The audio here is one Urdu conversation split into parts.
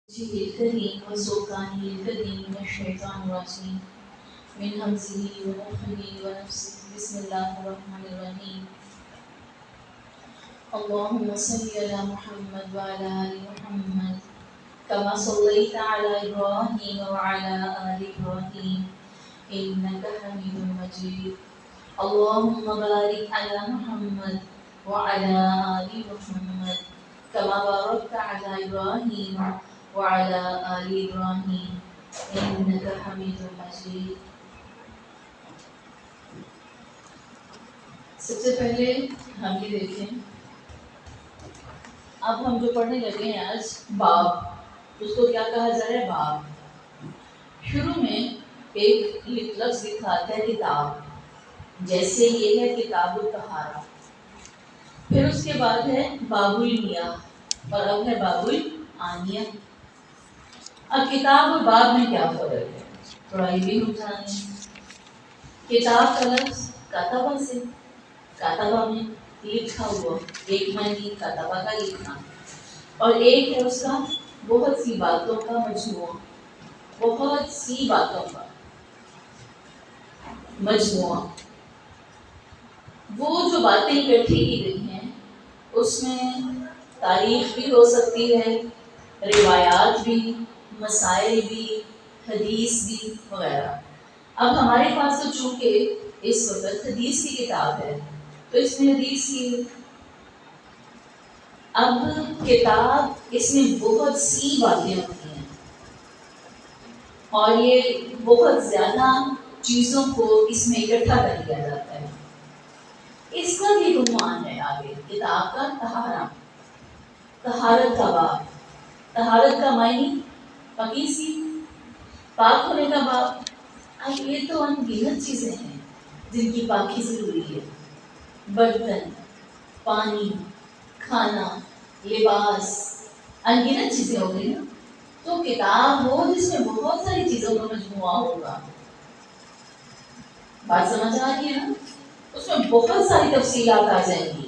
الكريم وسلطانه الكريم من الشيطان الرجيم من همزه ونفخه ونفسه بسم الله الرحمن الرحيم اللهم صل على محمد وعلى آل محمد كما صليت على إبراهيم وعلى آل إبراهيم إنك حميد مجيد اللهم بارك على محمد وعلى آل محمد كما باركت على إبراهيم وعلى آل إبراهيم إنك حميد مجيد. سب سے پہلے ہم یہ دیکھیں، اب ہم جو پڑھنے لگے ہیں آج باب، اس کو کیا کہا جا رہا ہے؟ باب. شروع میں ایک لفظ لکھا آتا ہے کتاب، جیسے یہ ہے کتاب الطہارہ، پھر اس کے بعد ہے باب المیاہ اور اب ہے باب الآنیہ. اب کتاب اور باب میں کیا فرق ہے؟ تھوڑا یہ بھی ہم جانیں. کتاب کا لفظ کتبہ سے، کتبہ میں لکھا ہوا، ایک معنی کتبہ کا لکھنا، اور ایک ہے اس کا بہت سی باتوں کا مجموعہ، بہت سی باتوں کا مجموعہ. وہ جو باتیں اکٹھی کی گئی ہیں اس میں تاریخ بھی ہو سکتی ہے، روایات بھی، مسائل بھی، حدیث بھی وغیرہ. اب ہمارے پاس تو چونکہ اس وقت حدیث کی کتاب ہے تو اس میں حدیث کی، اب کتاب اس میں بہت سی باتیں ہوتی ہیں اور یہ بہت زیادہ چیزوں کو اس میں اکٹھا کر لیا جاتا ہے. اس کا بھی عنوان ہے آگے کتاب کا طہارہ، طہارت کا باب. طہارت کا معنی پاکیزگی، پاک ہونے کا باب. اب یہ تو ان گنت چیزیں ہیں جن کی پاکی ضروری ہے، برتن، پانی، کھانا، لباس، ان گنت چیزیں ہو گئی نا. تو کتاب ہو جس میں بہت ساری چیزوں کا مجموعہ ہوگا، بات سمجھ آ رہی ہے نا؟ اس میں بہت ساری تفصیلات آ جائیں گی.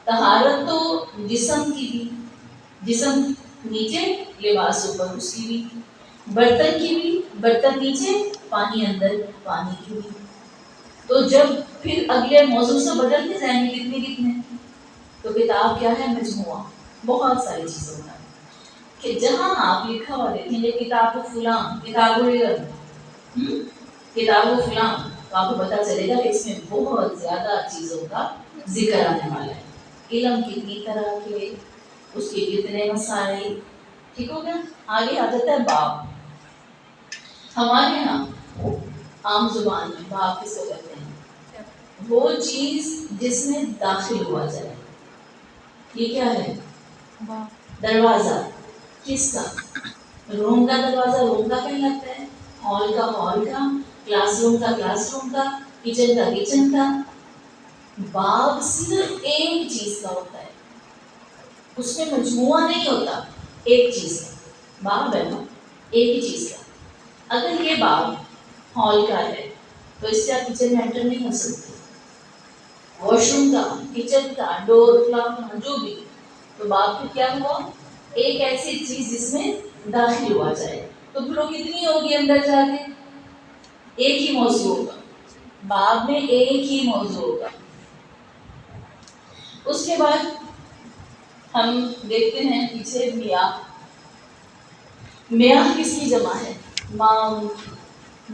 طہارت تو جسم کی بھی، جسم نیچے لباس اوپر اس کی بھی، برتن کی بھی، برتن نیچے پانی اندر پانی کی بھی. تو جب پھر اگلے موضوع سے بدلتے جائیں گے کتنے تو کتاب کیا ہے؟ مجموعہ بہت ساری چیزوں کا. کہ جہاں آپ لکھا ہوا دیکھیں گے کتاب و فلاں، کتاب و علم، کتاب و فلاں، تو آپ کو پتا چلے گا کہ اس میں بہت زیادہ چیزوں کا ذکر آنے والا ہے. علم کتنی طرح کے، اس کے کتنے مسائل. ٹھیک ہو گیا؟ آگے آ جاتا ہے باب. ہمارے یہاں عام زبان میں باب کس کو کہتے ہیں؟ وہ چیز جس میں داخل ہوا جائے. یہ کیا ہے؟ دروازہ. کس کا؟ روم کا دروازہ روم کا کہلاتا ہے، ہال کا ہال کا، کلاس روم کا کلاس روم کا، کچن کا کچن کا. باب صرف ایک چیز کا ہوتا ہے، اس میں مجموعہ نہیں ہوتا، ایک چیز کا باب ہے نا، ایک ہی چیز کا. اگر یہ باب ہال کا ہے تو اس سے آپ کچن میں انٹر نہیں ہو سکتے، واش روم کا، کچن کا، ڈور کلاک جو بھی. تو باب پھر کیا ہوا؟ ایک ایسی چیز جس میں داخل ہوا جائے. تو پھر وہ کتنی ہوگی اندر جا کے؟ ایک ہی موضوع ہوگا باب میں، ایک ہی موضوع ہوگا. اس کے بعد ہم دیکھتے ہیں پیچھے میاہ. میاہ کس کی جمع ہے؟ ماؤن.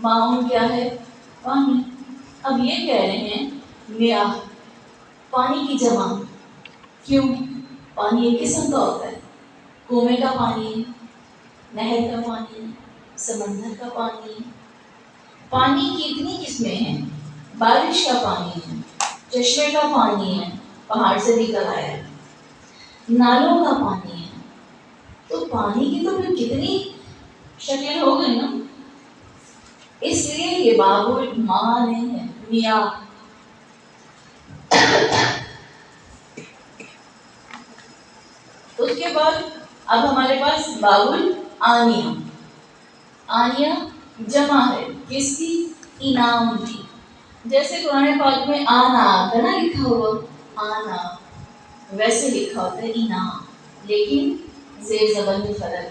ماؤن کیا ہے؟ پانی. اب یہ کہہ رہے ہیں میاہ پانی کی جمع. کیوں؟ پانی ایک قسم کا ہوتا ہے، کنویں کا پانی، نہر کا پانی، سمندر کا پانی. پانی کی اتنی قسمیں ہیں، بارش کا پانی ہے، چشمے کا پانی ہے، پہاڑ سے نکل آیا ہے، نالوں کا پانی ہے. تو پانی کی تو پھر کتنی شکلیں ہو گئی نا. اس لیے یہ باب الماء نہیں ہے، میاہ. اس کے بعد اب ہمارے پاس باب الآنیہ. آنیہ جمع ہے کس کی؟ انعام کی. جیسے قرآن پاک میں آنا آتا نا لکھا ہوا، آنا ویسے لکھا ہوتا ہے انعام، لیکن زیر زبر میں فرق ہے.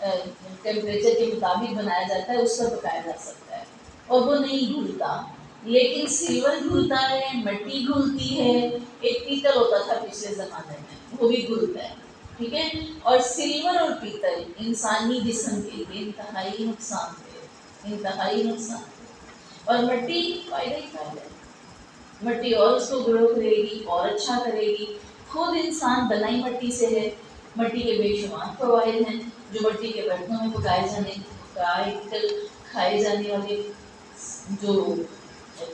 ٹیمپریچر کے مطابق بنایا جاتا ہے اس پر پکایا جا سکتا ہے اور وہ نہیں گھلتا. لیکن سلور گھلتا ہے, مٹی گھلتی ہے, ایک پیتل ہوتا تھا پچھلے زمانے میں وہ بھی گھلتا ہے. ٹھیک ہے, اور سلور اور پیتل انسانی جسم کے لیے انتہائی نقصان دہ, انتہائی نقصان دہ. اور مٹی فائدہ ہی فائدہ ہے. مٹی اور اس کو گرو کرے گی اور اچھا کرے گی. خود انسان بنائی مٹی سے ہے. مٹی کے بے شمار فوائد ہیں جو مٹی کے برتنوں میں کھائے جانے والے جو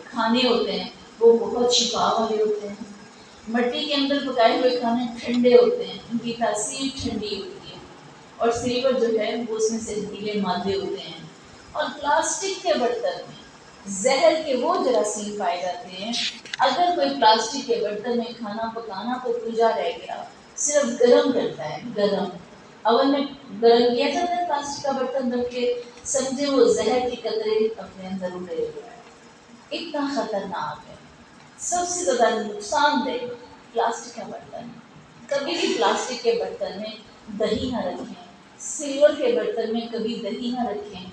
کھانے ہوتے ہیں وہ بہت شفا والے ہوتے ہیں. مٹی کے اندر پکائے ہوئے کھانے ٹھنڈے ہوتے ہیں, ان کی تاثیر ٹھنڈی ہوتی ہے. اور سلیور جو ہے وہ اس میں سے زہریلے مادے ہوتے ہیں. اور پلاسٹک کے برتن میں زہر کے وہ جراثیم پائے جاتے ہیں. اگر کوئی پلاسٹک کے برتن میں کھانا پکانا تو پوجا رہ گیا, صرف گرم کرتا ہے, گرم اون میں گرم کیا جاتا ہے پلاسٹک کا برتن رکھ کے, سمجھے وہ زہر کی قطرے اپنے اندر اڑے ہوئے ہیں. اتنا خطرناک ہے, سب سے زیادہ نقصان دہ پلاسٹک کا برتن. کبھی بھی پلاسٹک کے برتن میں دہی نہ رکھیں, سلور کے برتن میں کبھی دہی نہ رکھیں.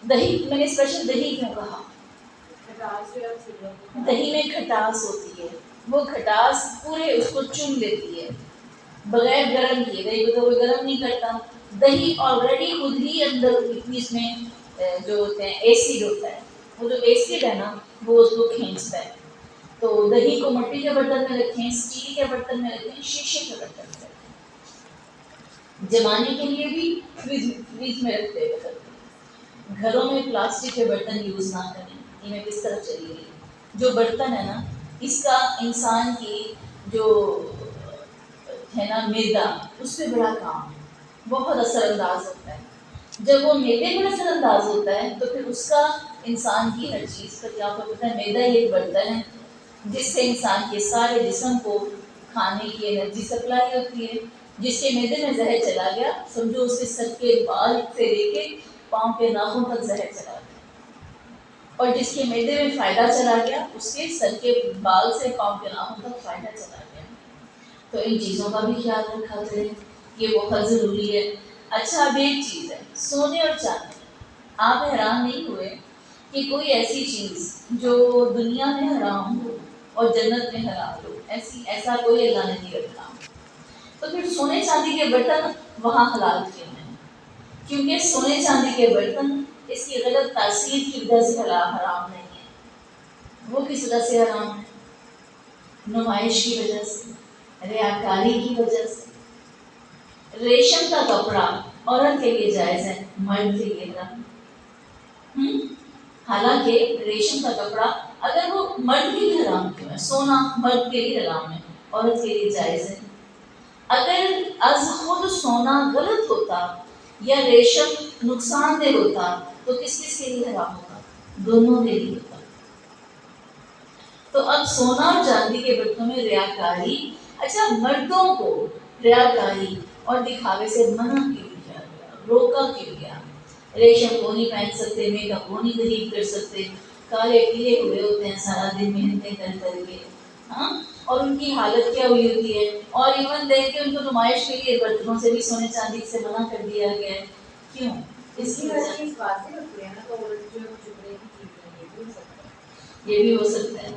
دہی میں نے اسپیشل دہی کیوں کہا؟ دہی میں کھٹاس ہوتی ہے, وہ کھٹاس پورے اس کو چن لیتی ہے بغیر گرم کیے. دہی کو تو کوئی گرم نہیں کرتا. دہی آلریڈی خود ہی اندر اس میں جو ہوتے ہیں ایسڈ ہوتا ہے, وہ جو ایسڈ ہے نا وہ اس کو کھینچتا ہے. تو دہی کو مٹی کے برتن میں رکھیں, اسٹیل کے برتن میں رکھیں, شیشے کے برتن میں رکھیں. جمانے کے لیے بھی فریج میں رکھتے ہیں. گھروں میں پلاسٹک کے برتن یوز نہ کریں. یہ میں کس طرف چلی گئی, جو برتن ہے نا اس کا انسان کی جو ہے نا معدہ, اس پہ بڑا کام ہے, بہت اثر انداز ہوتا ہے. جب وہ معدے پر اثر انداز ہوتا ہے تو پھر اس کا انسان کی ہر چیز پر کیا ہوتا ہے. معدہ ایک برتن ہے جس سے انسان کے سارے جسم کو کھانے کی انرجی سپلائی ہوتی ہے. جس کے معدے میں زہر چلا گیا سمجھو اس کے سر کے بال سے لے کے پاؤں کے ناخن تک زہر چلا گیا, اور جس کے معدے میں فائدہ چلا گیا اس کے سر کے بال سے پاؤں کے ناخن تک فائدہ چلا گیا. تو ان چیزوں کا بھی خیال رکھا کریں, یہ بہت ضروری ہے. اچھا اب ایک چیز ہے, سونے اور چاندی. آپ حیران نہیں ہوئے کہ کوئی ایسی چیز جو دنیا میں حرام ہو اور جنت میں حلال ہو, ایسا کوئی اللہ نے نہیں رکھا. تو پھر سونے چاندی کے برتن وہاں حلال کیوں ہیں؟ کیونکہ سونے چاندی کے برتن اس کی غلط تاثیر کی وجہ سے حرام نہیں ہے. وہ کس وجہ سے حرام ہے؟ نمائش کی وجہ سے, ریاکاری کی وجہ سے. ریشم کا کپڑا عورت کے لیے جائز ہے, مرد کے لیے حرام. حالانکہ ریشم کا کپڑا اگر وہ مرد کے لیے حرام کیوں ہے؟ سونا مرد کے لیے حرام ہے, عورت کے لیے جائز ہے. اگر از خود سونا غلط ہوتا یا ریشم نقصان دہ ہوتا تو کس کس کے لیے حرام ہوتا؟ دونوں کے لیے ہوتا. تو اب سونا اور چاندی کے برتنوں میں ریاکاری. اچھا مردوں کو ریاکاری اور دکھاوے سے منع کیوں کیا گیا, روکا کیوں گیا؟ ریشم کو نہیں پہن سکتے, میک اپ کو نہیں خرید کر سکتے, کالے پیلے ہوئے ہوتے ہیں سارا دن محنتیں کر کر کے, ہاں, اور ان کی حالت کیا ہوئی ہوتی ہے. اور ایون دیکھ کے ان کو نمائش کے لیے برتنوں سے بھی سونے چاندی سے منع کر دیا گیا ہے. کیوں؟ اس کی وجہ یہ بھی ہو سکتا ہے.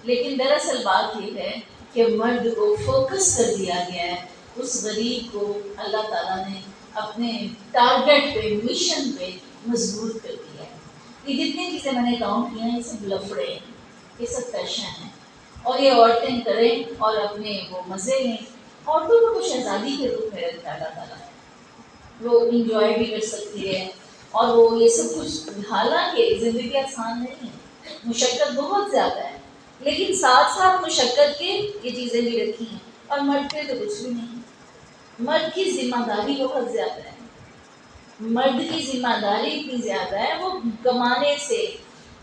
لیکن دراصل بات یہ ہے کہ مرد کو فوکس کر دیا گیا ہے. اس غریب کو اللہ تعالیٰ نے اپنے ٹارگٹ پہ, مشن پہ مضبوط کر دیا ہے. یہ جتنی چیزیں میں نے کاؤنٹ کی ہیں یہ سب لفڑے ہیں, یہ سب پیشن ہیں, اور یہ عورتیں کریں اور اپنے وہ مزے لیں. عورتوں کو تو شہزادی کے روپ میں رکھا اللہ تعالیٰ ہے, وہ انجوائے بھی کر سکتی ہے اور وہ یہ سب کچھ. حالانکہ زندگی آسان نہیں ہے, مشقت بہت زیادہ ہے, لیکن ساتھ ساتھ مشقت کے یہ چیزیں بھی رکھی ہیں. اور مرد پہ تو کچھ بھی نہیں. مرد کی ذمہ داری بہت زیادہ ہے. مرد کی ذمہ داری اتنی زیادہ ہے, وہ کمانے سے,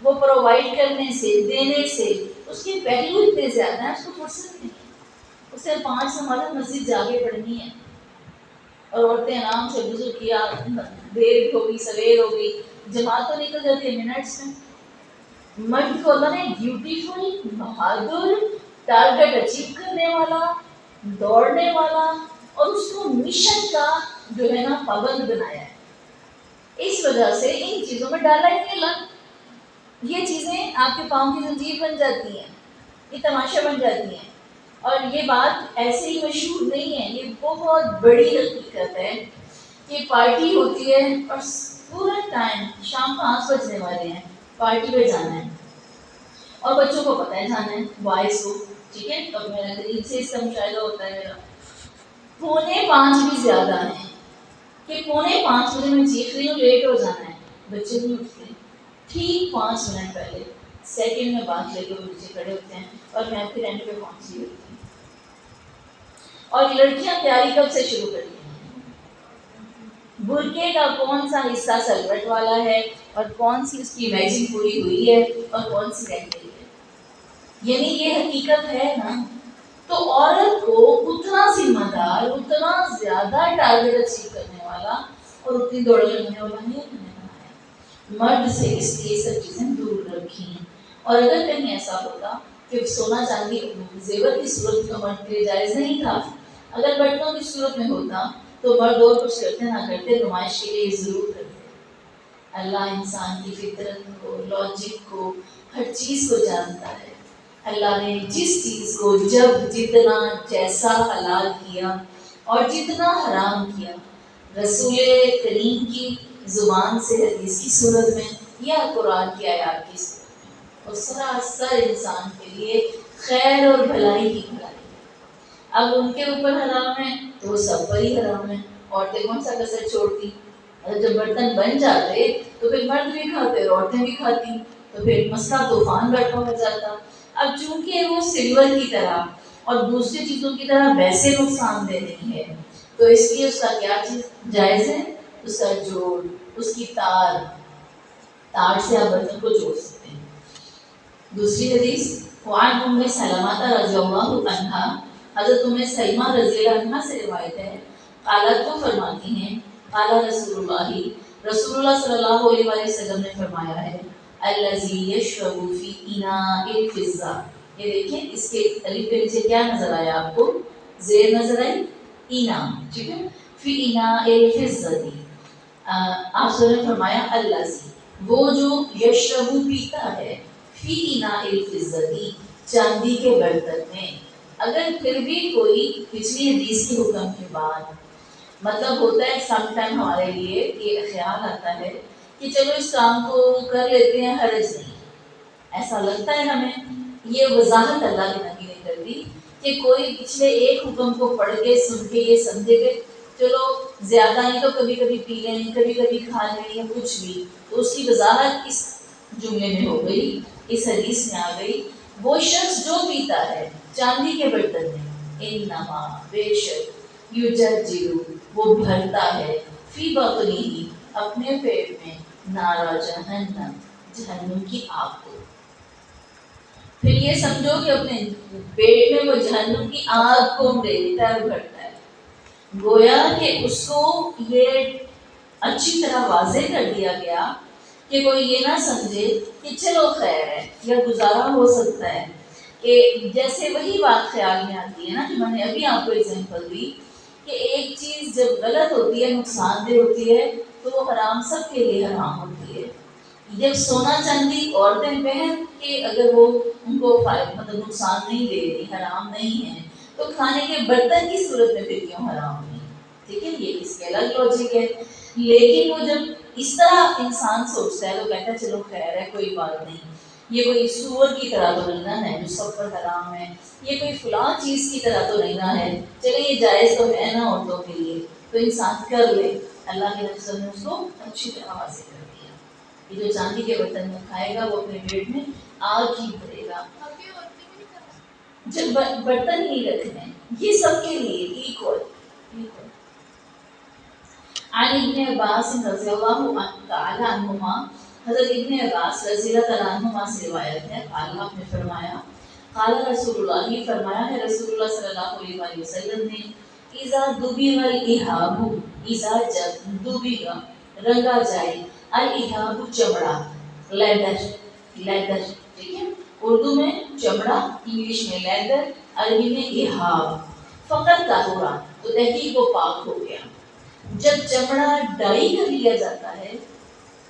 وہ پرووائڈ کرنے سے, دینے سے, اس کے پہلو اتنے زیادہ ہیں, اس کو فرصت نہیں ہے. اسے 5 نمازیں مسجد جا کے پڑھنی ہے, اور عورتیں آرام سے وضو کیا, دیر ہو گئی سویر ہو گئی, جماعت تو نکل جاتی ہے منٹس میں. مرد کو اللہ نے بیوٹیفل, بہادر, ٹارگٹ اچیو کرنے والا, دوڑنے والا, اور اس کو مشن کا جو ہے نا پابند بنایا ہے. اس وجہ سے ان چیزوں میں ڈالا ہی نہیں لگ. یہ چیزیں آپ کے پاؤں کی زنجیر بن جاتی ہیں, یہ تماشا بن جاتی ہیں. اور یہ بات ایسے ہی مشہور نہیں ہے, یہ بہت بڑی حقیقت ہے کہ پارٹی ہوتی ہے اور پورا ٹائم شام 5 بجنے والے ہیں, پارٹی پہ جانا ہے اور بچوں کو پتہ ہے جانا ہے, بوائز کو, ٹھیک ہے. تو میرا قریب سے اس کا مشاہدہ ہوتا ہے میرا. 4:45 بھی زیادہ ہیں کہ 4:45 بجے میں چیخ رہی ہوں لیٹ ہو جانا ہے, بچے نہیں اٹھتے. ٹھیک 5 منٹ پہلے سیکنڈ میں بات لے کے وہ نیچے کھڑے ہوتے ہیں اور میں پھر اینڈ پہ پہنچی ہوتی ہوں. اور لڑکیاں تیاری کب سے شروع کرتی ہیں, برقعے کا کون سا حصہ سلوٹ والا ہے اور کون سی اس کی میچنگ پوری ہوئی ہے اور کون سی رہ گئی ہے. یعنی یہ حقیقت ہے نا. تو عورت کو اتنا ذمہ دار, اتنا زیادہ ٹارگیٹ اچیو کرنے والا اور اتنی دوڑ لگانے والا نہیں بنایا. مرد سے اس لیے سب چیزیں دور رکھی ہیں. اور اگر کہیں ایسا ہوتا کہ سونا چاندی زیور کی صورت میں مرد کے لیے جائز نہیں تھا, اگر برتنوں کی صورت میں ہوتا تو مرد اور کچھ کرتے نہ کرتے, نمائش کے لیے ضرور کرتے. اللہ انسان کی فطرت کو, لاجک کو, ہر چیز کو جانتا ہے. اللہ نے جس چیز کو جب جتنا جیسا حلال کیا اور جتنا حرام کیا, رسول کریم کی زبان سے حدیث کی صورت میں یا قرآن کی آیات کی صورت میں, اور سراسر انسان کے لیے خیر اور بھلائی کی بھلائی. اب ان کے اوپر حرام ہے تو وہ سب پر ہی حرام ہے. عورتیں کون سا کسر چھوڑتی. جب برتن بن جاتے تو پھر مرد بھی کھاتے اور عورتیں بھی کھاتی, تو پھر مسئلہ طوفان برپا ہو جاتا. اب چونکہ وہ سلور کی طرح اور دوسری چیزوں کی طرح ویسے نقصان دہ نہیں ہے, تو اس لیے اس کا کیا چیز جائز ہے, اس کا جوڑ, اس کی تار سے آپ برتن کو جوڑ سکتے ہیں. دوسری حدیث وعن ام سلمہ رضی اللہ عنہا, حضرت ام سلمہ رضی اللہ عنہا سے روایت ہے, قالت وہ فرماتی ہیں, قال رسول اللہ صلی اللہ علیہ وسلم نے فرمایا ہے, الذی یشرب فی اناء الفضہ. یہ دیکھیں اس کے الف کے نیچے کیا نظر آیا آپ کو, زیر نظر آئی, اینا, ٹھیک ہے, فی اناء الفضہ. آپ نے فرمایا الذی, وہ جو یشرب پیتا ہے, فی اناء الفضہ, چاندی کے برتن میں. اگر پھر بھی کوئی پچھلی حدیث کے حکم کے بعد مطلب ہوتا ہے سم ٹائم ہمارے لیے یہ خیال آتا ہے کہ چلو اس کام کو کر لیتے ہیں, حرج نہیں, ایسا لگتا ہے ہمیں. یہ وضاحت اللہ کے نبی نے کر دی کہ کوئی پچھلے ایک حکم کو پڑھ کے سن کے یہ سمجھے کہ چلو زیادہ نہیں تو کبھی کبھی پی لیں, کبھی کبھی کھا لیں یا کچھ بھی, تو اس کی وضاحت اس جملے میں ہو گئی, اس حدیث میں آ گئی. وہ شخص جو پیتا ہے چاندی کے برتن میں, انما بے شک, یجرجر, وہ بھرتا ہے, فی بطنہ, اپنے پیٹ میں, نارا جہنم, جہنم کی آگ کو. پھر یہ سمجھو کہ اپنے پیٹ میں وہ جہنم کی آگ کو دیتا ہے, بھرتا ہے. گویا کہ اس کو یہ اچھی طرح واضح کر دیا گیا کہ کوئی یہ نہ سمجھے کہ چلو خیر ہے یا گزارا ہو سکتا ہے, کہ جیسے وہی بات خیال میں آتی ہے نا جو میں نے ابھی آپ کو ایگزامپل دی, کہ ایک چیز جب غلط ہوتی ہے, نقصان دہ ہوتی ہے, تو وہ حرام سب کے لیے حرام ہوتی ہے. جب سونا چاندی عورتیں پہن کے اگر وہ ان کو مطلب نقصان نہیں دے رہی, حرام نہیں ہے, تو کھانے کے برتن کی صورت میں پھر کیوں حرام نہیں. ٹھیک ہے, یہ اس کے الگ لاجک ہے. لیکن وہ جب اس طرح انسان سوچتا ہے تو کہتا ہے چلو خیر ہے, کوئی بات نہیں, یہ کوئی سور کی طرح تو نہیں نہ ہے جو سب پر حرام ہے, یہ کوئی فلاں چیز کی طرح تو نہیں نہ ہے, چلے یہ جائز تو ہے نا عورتوں کے لیے, تو انسان کر لے. اللہ کے نبی نے اس کو اچھی طرح واضح کر دیا کہ جو چاندی کے برتن میں کھائے گا وہ اپنے پیٹ میں آگ ہی بھرے گا. جب برتن ہی رکھنے, یہ سب کے لیے ایکول. عن ابن عباس رضی اللہ تعالی عنہما, حضرت ابن عباس رضی اللہ تعالی عنہما سے روایت ہے, قال, آپ نے فرمایا, قال رسول اللہ, یہ فرمایا ہے رسول اللہ صلی اللہ علیہ وسلم نے, اذا دبغ الاحاب, اذا جب دبغ رنگا جائے, الاحاب چمڑا, لیدر, لیدر, ٹھیک ہے, اردو میں چمڑا, انگلش میں لیدر, عربی میں احاب, فقط طہورا, تو تحقیق وہ پاک ہو گیا. جب چمڑا ڈائی کر لیا جاتا ہے،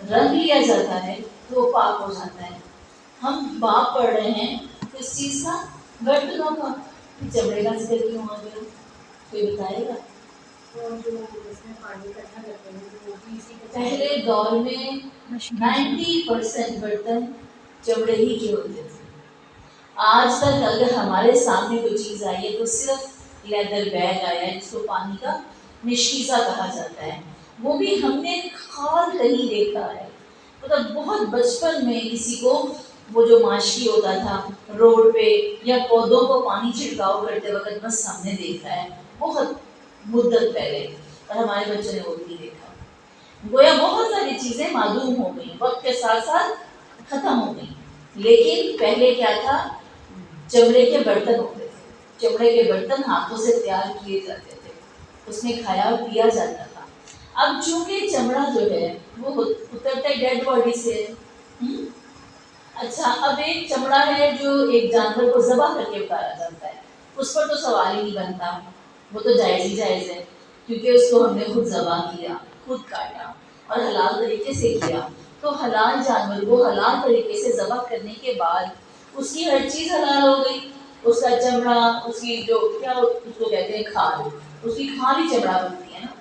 رنگ لیا جاتا ہے، تو وہ پاک ہو جاتا ہے۔ ہم باب پڑھ رہے ہیں کس چیز کا؟ برتنوں کا۔ چمڑے کا ذکر کیوں آ گیا؟ کوئی بتائے گا؟ پہلے دور میں 90% برتن چمڑے ہی کے ہوتے تھے۔ آج تک اگر ہمارے سامنے کوئی چیز آئی ہے تو صرف لیدر بیگ آیا ہے جس کو پانی کا مشکیزہ کہا جاتا ہے، وہ بھی ہم نے خال کہیں دیکھا ہے۔ مطلب بہت بچپن میں کسی کو وہ جو ماشکی ہوتا تھا روڈ پہ یا پودوں کو پانی چھڑکاؤ کرتے وقت بس ہم نے دیکھا ہے، بہت مدت پہلے، اور ہمارے بچوں نے وہ بھی دیکھا۔ گویا بہت ساری چیزیں معدوم ہو گئی، وقت کے ساتھ ساتھ ختم ہو گئی۔ لیکن پہلے کیا تھا؟ چمڑے کے برتن ہوتے تھے، چمڑے کے برتن ہاتھوں سے تیار کیے جاتے تھے، اس میں کھایا اور پیا جاتا تھا۔ اب چونکہ چمڑا جو ہے وہ اترتا ہے ڈیڈ باڈی سے۔ اچھا، اب ایک چمڑا ہے جو ایک جانور کو ذبح کر کے اتارا جاتا ہے، اس پر تو سوال ہی نہیں بنتا، وہ تو جائز ہی جائز ہے، کیونکہ اس کو ہم نے خود ذبح کیا، خود کاٹا اور حلال طریقے سے کیا۔ تو حلال جانور کو حلال طریقے سے ذبح کرنے کے بعد اس کی ہر چیز حلال ہو گئی، اس کا چمڑا، اس کی جو کیا اس کو کہتے ہیں کھال، اس کی کھال ہی چمڑا بنتی ہے نا،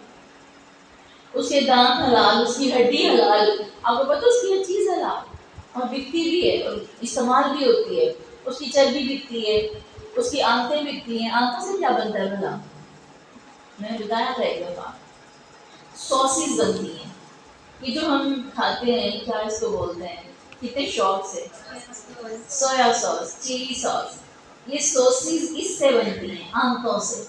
اس کے دانت حلال، اس کی ہڈی حلال، آپ کو پتہ اس کی ہر چیز حلال اور بکتی بھی ہے اور استعمال بھی ہوتی ہے، اس کی چربی بکتی ہے، اس کی آنتیں بکتی ہیں۔ آنتوں سے کیا بنتا ہے بھلا؟ میں نے بتایا تھا ایک دفعہ، سوسز بنتی ہیں، یہ جو ہم کھاتے ہیں کیا اس کو بولتے ہیں کتنے شوق سے، سویا سوس، چلی سوس، یہ سوسز اس سے بنتی ہیں، آنتوں سے۔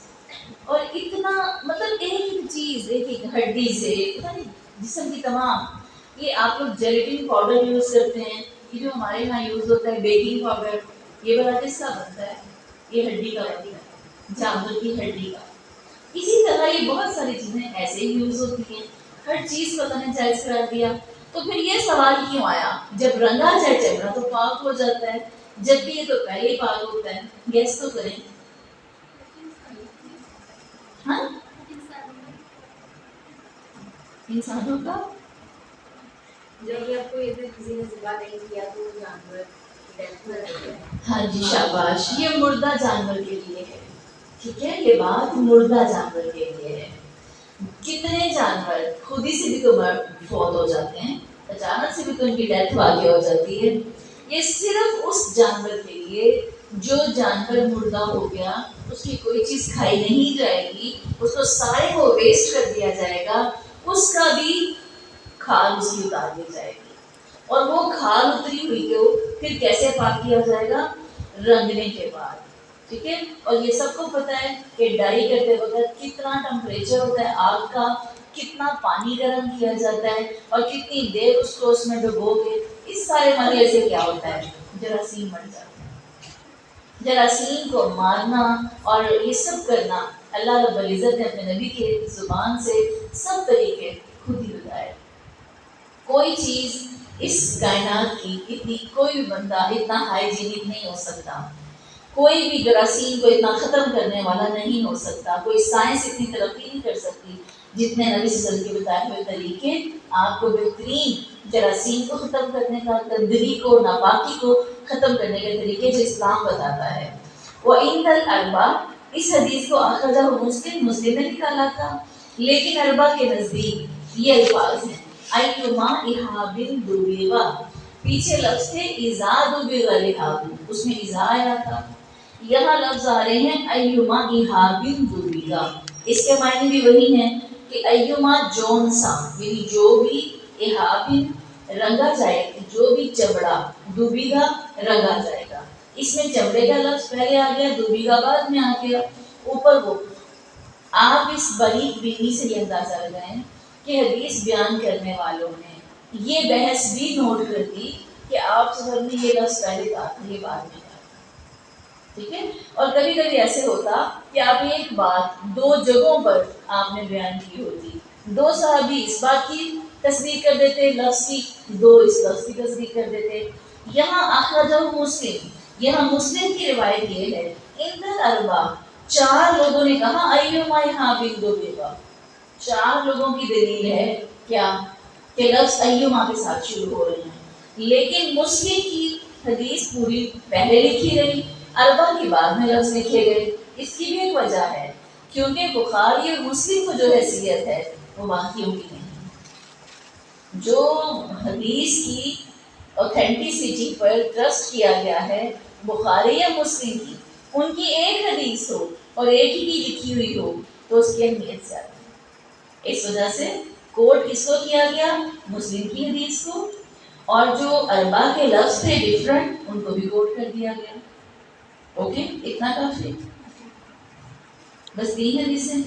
اور اتنا مطلب ایک ایک چیز، ایک ایک ہڈی سے، پتہ نہیں جسم کی تمام، یہ آپ لوگ جیلیٹن پاؤڈر یوز کرتے ہیں، یہ جو ہمارے یہاں یوز ہوتا ہے بیکنگ پاؤڈر، یہ والا کس کا بنتا ہے؟ یہ ہڈی کا بنتا ہے، جانور کی ہڈی کا۔ اسی طرح یہ بہت ساری چیزیں ایسے ہی یوز ہوتی ہیں، ہر چیز کو اللہ نے جائز قرار دیا۔ تو پھر یہ سوال کیوں آیا؟ جب رنگا جائے چمڑا تو پاک ہو جاتا ہے، جب بھی یہ تو پہلے ہی پاک ہوتا ہے۔ گیس تو کریں، ہاں انسانوں کا جب آپ کو ادھر کسی نے ذبح نہیں کیا تو وہ جانور ڈیتھ نہ کرتے ہیں۔ ہاں جی شاباش، یہ مردہ جانور کے لیے ہے، ٹھیک ہے، یہ بات مردہ جانور کے لیے ہے۔ کتنے جانور خود ہی سے بھی تو فوت ہو جاتے ہیں، اچانک سے بھی تو ان کی ڈیتھ واقع ہو جاتی ہے۔ یہ صرف اس جانور کے لیے جو جانور مردہ ہو گیا، اس کی کوئی چیز کھائی نہیں جائے گی، اس کو سارے کو ویسٹ کر دیا جائے گا، اس کا بھی کھال اس کی اتار دی جائے گی، اور وہ کھال اتری ہوئی کو پھر کیسے پاک کیا جائے گا؟ رنگنے کے بعد، ٹھیک ہے۔ اور یہ سب کو پتہ ہے کہ ڈائی کرتے وقت کتنا ٹمپریچر ہوتا ہے آگ کا، کتنا پانی گرم کیا جاتا ہے اور کتنی دیر اس کو اس میں ڈبو کے، اس سارے مرحلے سے کیا ہوتا ہے؟ جراثیم مر جاتا ہے۔ جراثیم کو مارنا اور یہ سب کرنا اللہ رب العزت نے اپنے نبی کے زبان سے سب طریقے خود ہی بتائے۔ کوئی چیز اس کائنات کی اتنی، کوئی بھی بندہ اتنا ہائیجینک نہیں ہو سکتا، کوئی بھی جراثیم کو اتنا ختم کرنے والا نہیں ہو سکتا، کوئی سائنس اتنی ترقی نہیں کر سکتی جتنے نبی صلی اللہ علیہ وسلم کے بتائے ہوئے طریقے آپ کو بہترین جراثیم کو ختم کرنے کا، گندگی کو، ناپاکی کو ختم کرنے کے طریقے جو اسلام بتاتا ہے۔ وَإِنَّ الْأَرْبَعَ، اس حدیث کو اخرجہ مسلم نے نکالا تھا، لیکن اربع کے نزدیک یہ الفاظ ہیں ایما احاب دبیغا، پیچھے لفظ تھے اذا دبیغ الحاب، اس میں اذا آیا تھا، یہاں لفظ آ رہے ہیں ایما احاب دبیغا، اس کے معنی بھی وہی ہیں کہ ایما جون سا، یعنی جو بھی احاب رنگا جائے، جو بھی چمڑا، دبیغا رنگا جائے گا، اس میں چمڑے کا لفظ پہلے آ گیا، دبیغا بعد میں آ گیا، اوپر وہ۔ آپ اس باریک بینی سے یہ اندازہ لگائیں کہ حدیث بیان کرنے والوں نے یہ بحث بھی نوٹ کر دی کہ آپ سفر میں یہ لفظ پہلے کہا تھا، یہ بعد میں کہا تھا، ٹھیک ہے۔ اور کبھی کبھی ایسے ہوتا کہ آپ ایک بات دو جگہوں پر آپ نے بیان کی ہوتی، دو صحابی اس بات کی تصدیق کر دیتے لفظ کی، دو اس لفظ کی تصدیق کر دیتے۔ یہاں اخرجہ مسلم، یہاں مسلم کی روایت یہ ہے ان الاربع، چار لوگوں نے کہا ایما یہاں بن دو بیگا، 4 لوگوں کی دلیل ہے کیا کہ لفظ ایما کے ساتھ شروع ہو رہے ہیں، لیکن مسلم کی حدیث پوری پہلے لکھی گئی، اربع کے بعد میں لفظ لکھے گئے۔ اس کی بھی ایک وجہ ہے، کیونکہ بخاری اور مسلم کو جو حیثیت ہے وہ باقیوں کی نہیں۔ جو حدیث کی اوتھینٹسٹی پر ٹرسٹ کیا گیا ہے، بخاری یا مسلم کی، ان کی ایک حدیث ہو اور ایک ہی کی لکھی ہوئی ہو تو اس کی اہمیت زیادہ ہے۔ اس وجہ سے کوٹ کس کو کیا گیا؟ مسلم کی حدیث کو، اور جو اربع کے لفظ تھے ڈفرنٹ ان کو بھی کوٹ کر دیا گیا۔ اوکے، اتنا کافی، بس 3 حدیثیں۔